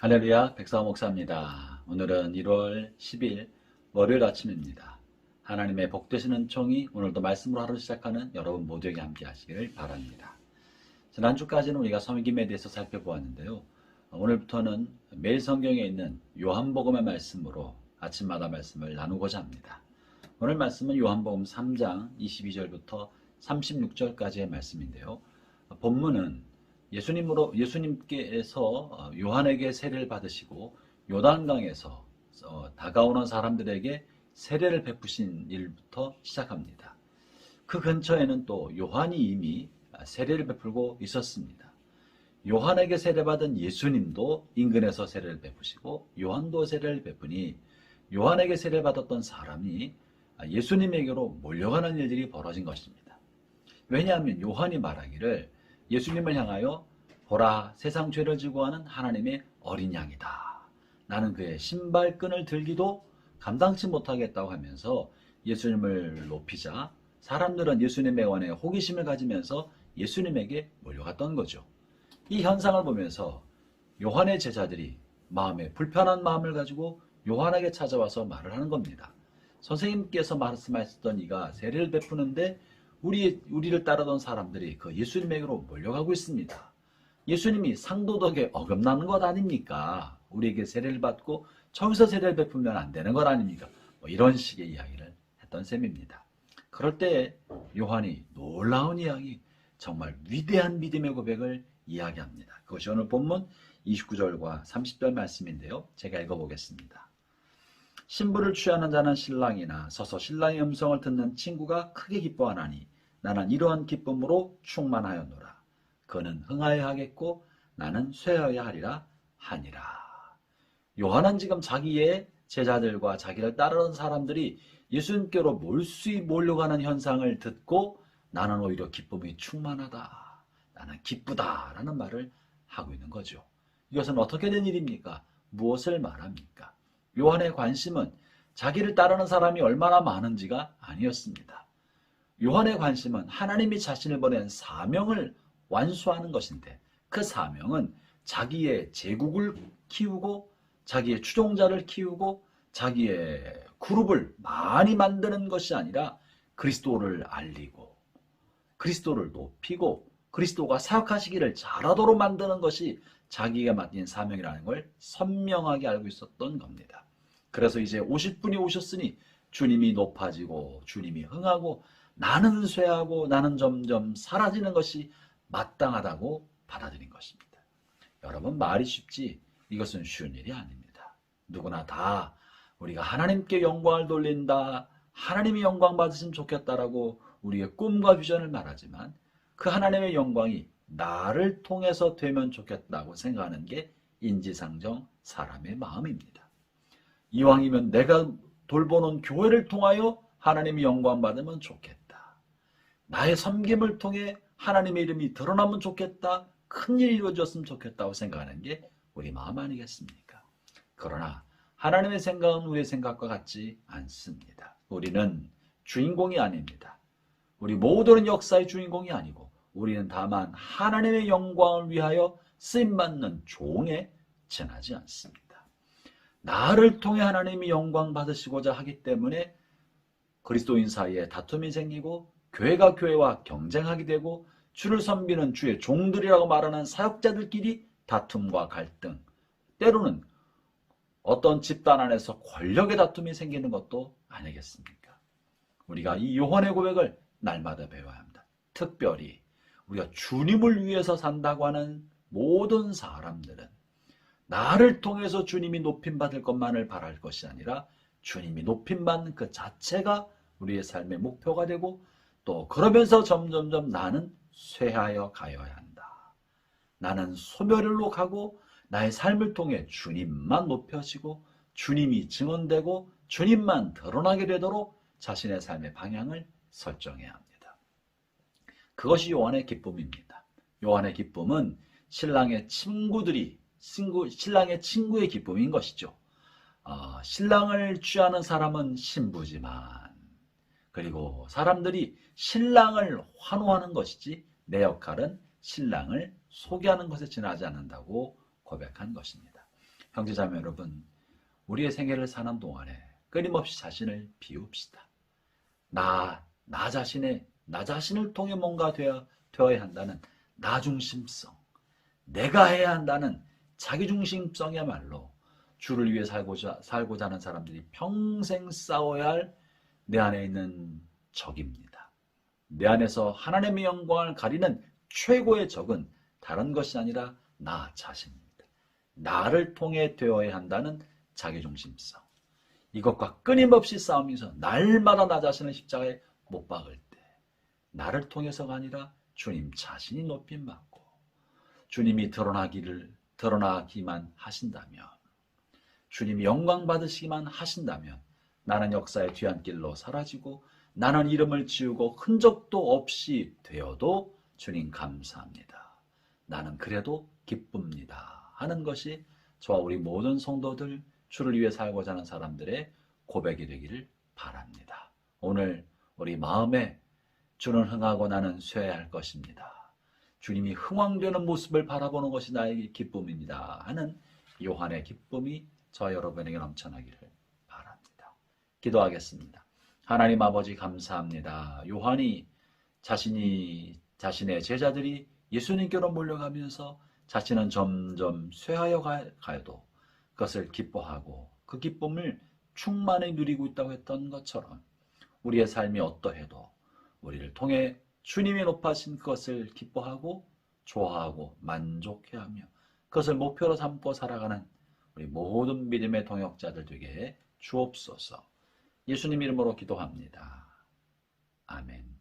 할렐루야, 백사호 목사입니다. 오늘은 1월 10일 월요일 아침입니다. 하나님의 복되시는 은총이 오늘도 말씀으로 하루 시작하는 여러분 모두에게 함께 하시기를 바랍니다. 지난주까지는 우리가 섬김에 대해서 살펴보았는데요. 오늘부터는 매일 성경에 있는 요한복음의 말씀으로 아침마다 말씀을 나누고자 합니다. 오늘 말씀은 요한복음 3장 22절부터 36절까지의 말씀인데요. 본문은 예수님께서 요한에게 세례를 받으시고 요단강에서 다가오는 사람들에게 세례를 베푸신 일부터 시작합니다. 그 근처에는 또 요한이 이미 세례를 베풀고 있었습니다. 요한에게 세례받은 예수님도 인근에서 세례를 베푸시고 요한도 세례를 베푸니 요한에게 세례받았던 사람이 예수님에게로 몰려가는 일들이 벌어진 것입니다. 왜냐하면 요한이 말하기를 예수님을 향하여 보라, 세상 죄를 지고 하는 하나님의 어린 양이다. 나는 그의 신발끈을 들기도 감당치 못하겠다고 하면서 예수님을 높이자 사람들은 예수님에 관해 호기심을 가지면서 예수님에게 몰려갔던 거죠. 이 현상을 보면서 요한의 제자들이 마음에 불편한 마음을 가지고 요한에게 찾아와서 말을 하는 겁니다. 선생님께서 말씀하셨던 이가 세례를 베푸는데 우리를 따르던 사람들이 그 예수님에게로 몰려가고 있습니다. 예수님이 상도덕에 어긋나는 것 아닙니까? 우리에게 세례를 받고 저기서 세례를 베풀면 안 되는 것 아닙니까? 이런 식의 이야기를 했던 셈입니다. 그럴 때 요한이 놀라운 이야기, 정말 위대한 믿음의 고백을 이야기합니다. 그것이 오늘 본문 29절과 30절 말씀인데요. 제가 읽어보겠습니다. 신부를 취하는 자는 신랑이나 서서 신랑의 음성을 듣는 친구가 크게 기뻐하나니 나는 이러한 기쁨으로 충만하였노라. 그는 흥하여야 하겠고 나는 쇠하여야 하리라 하니라. 요한은 지금 자기의 제자들과 자기를 따르는 사람들이 예수님께로 몰수히 몰려가는 현상을 듣고 나는 오히려 기쁨이 충만하다. 나는 기쁘다라는 말을 하고 있는 거죠. 이것은 어떻게 된 일입니까? 무엇을 말합니까? 요한의 관심은 자기를 따르는 사람이 얼마나 많은지가 아니었습니다. 요한의 관심은 하나님이 자신을 보낸 사명을 완수하는 것인데 그 사명은 자기의 제국을 키우고 자기의 추종자를 키우고 자기의 그룹을 많이 만드는 것이 아니라 그리스도를 알리고 그리스도를 높이고 그리스도가 사역하시기를 잘하도록 만드는 것이 자기가 맡긴 사명이라는 걸 선명하게 알고 있었던 겁니다. 그래서 이제 오실 분이 오셨으니 주님이 높아지고 주님이 흥하고 나는 쇠하고 나는 점점 사라지는 것이 마땅하다고 받아들인 것입니다. 여러분, 말이 쉽지 이것은 쉬운 일이 아닙니다. 누구나 다 우리가 하나님께 영광을 돌린다, 하나님이 영광 받으시면 좋겠다라고 우리의 꿈과 비전을 말하지만 그 하나님의 영광이 나를 통해서 되면 좋겠다고 생각하는 게 인지상정 사람의 마음입니다. 이왕이면 내가 돌보는 교회를 통하여 하나님이 영광 받으면 좋겠다. 나의 섬김을 통해 하나님의 이름이 드러나면 좋겠다. 큰일이 이루어졌으면 좋겠다고 생각하는 게 우리 마음 아니겠습니까? 그러나 하나님의 생각은 우리의 생각과 같지 않습니다. 우리는 주인공이 아닙니다. 우리 모두는 역사의 주인공이 아니고 우리는 다만 하나님의 영광을 위하여 쓰임받는 종에 지나지 않습니다. 나를 통해 하나님이 영광 받으시고자 하기 때문에 그리스도인 사이에 다툼이 생기고 교회가 교회와 경쟁하게 되고 주를 섬기는 주의 종들이라고 말하는 사역자들끼리 다툼과 갈등, 때로는 어떤 집단 안에서 권력의 다툼이 생기는 것도 아니겠습니까? 우리가 이 요한의 고백을 날마다 배워야 합니다. 특별히 우리가 주님을 위해서 산다고 하는 모든 사람들은 나를 통해서 주님이 높임받을 것만을 바랄 것이 아니라 주님이 높임받는 그 자체가 우리의 삶의 목표가 되고 또 그러면서 점점점 나는 쇠하여 가야 한다. 나는 소멸로 가고 나의 삶을 통해 주님만 높여지고 주님이 증언되고 주님만 드러나게 되도록 자신의 삶의 방향을 설정해야 합니다. 그것이 요한의 기쁨입니다. 요한의 기쁨은 신랑의 친구의 기쁨인 것이죠. 신랑을 취하는 사람은 신부지만 그리고 사람들이 신랑을 환호하는 것이지 내 역할은 신랑을 소개하는 것에 지나지 않는다고 고백한 것입니다. 형제자매 여러분, 우리의 생애를 사는 동안에 끊임없이 자신을 비웁시다. 나 자신을 통해 뭔가 되어야 한다는 나중심성, 내가 해야 한다는 자기중심성이야말로 주를 위해 살고자 하는 사람들이 평생 싸워야 할 내 안에 있는 적입니다. 내 안에서 하나님의 영광을 가리는 최고의 적은 다른 것이 아니라 나 자신입니다. 나를 통해 되어야 한다는 자기중심성. 이것과 끊임없이 싸우면서 날마다 나 자신을 십자가에 못 박을 때 나를 통해서가 아니라 주님 자신이 높임받고 주님이 드러나기만 하신다면, 주님이 영광 받으시기만 하신다면 나는 역사의 뒤안길로 사라지고 나는 이름을 지우고 흔적도 없이 되어도 주님 감사합니다. 나는 그래도 기쁩니다. 하는 것이 저와 우리 모든 성도들, 주를 위해 살고자 하는 사람들의 고백이 되기를 바랍니다. 오늘 우리 마음에 주는 흥하고 나는 쇠할 것입니다. 주님이 흥왕되는 모습을 바라보는 것이 나에게 기쁨입니다. 하는 요한의 기쁨이 저와 여러분에게 넘쳐나기를 바랍니다. 기도하겠습니다. 하나님 아버지 감사합니다. 요한이 자신의 제자들이 예수님께로 몰려가면서 자신은 점점 쇠하여 가여도 그것을 기뻐하고 그 기쁨을 충만히 누리고 있다고 했던 것처럼 우리의 삶이 어떠해도 우리를 통해 주님이 높아진 그것을 기뻐하고 좋아하고 만족해하며 그것을 목표로 삼고 살아가는 우리 모든 믿음의 동역자들 되게 해 주옵소서. 예수님 이름으로 기도합니다. 아멘.